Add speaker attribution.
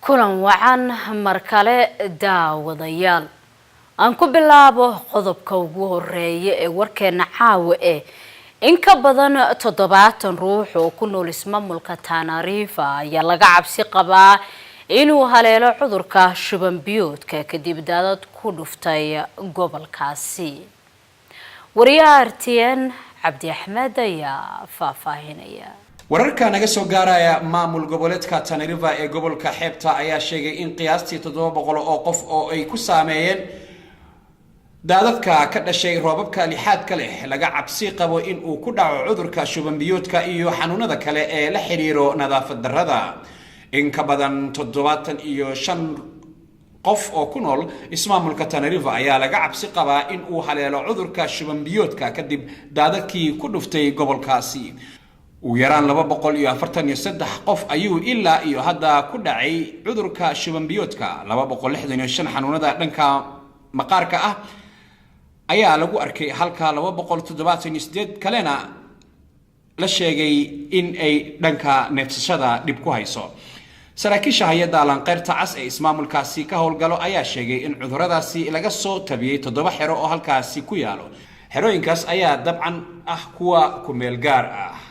Speaker 1: kulan wacan markale daawadayaal aan ku bilaabo qodobka ugu horeeya ee warkeena caawa in ka badan 70 ruux oo ku nool ismaamulka Tana River ayaa laga cabsi qabaa inuu haleelo cudurka shuban biyoodka kadib daadad ku dhuftay gobolkaasi. wariyaha RTN Cabdi Axmed ayaa faahfaahinaya.
Speaker 2: wararka naga soo gaaraya maamul goboleedka Tana River ee gobolka xeebta ayaa sheegay in qiyaastii 700 oo qof oo ay ku saameeyeen daadadka ka dhashay roobabka lixaadka leh laga cabsi qabo in uu ku dhaco cudurka shuban biyoodka iyo xanuunada kale ee la xiriiro nadaafad darrada. in ka badan 75 qof oo ku nool ismaamulka Tana River ayaa laga cabsi qabaa in uu haleelo cudurka shuban biyoodka kadib daadadkii ku dhuftay gobolkaasi. ويران 243 qof ayuu ilaa iyo hadda ku dhacay cudurka shuban biyoodka 265 xanuunada dhanka maqaarka ah ayaa lagu arkay halka 278 kalena la sheegay in ay dhanka neefsashada dib ku hayso. saraakiisha hay'adda Lanqeyrta Cas ee ismaamulkaasi ka howlgalo ayaa sheegay in cuduradaasi laga soo tabiyay 7 xero oo halkaasi ku yaalo. xerooyinkaas ayaa dabcan ah kuwa ku meel gaar ah.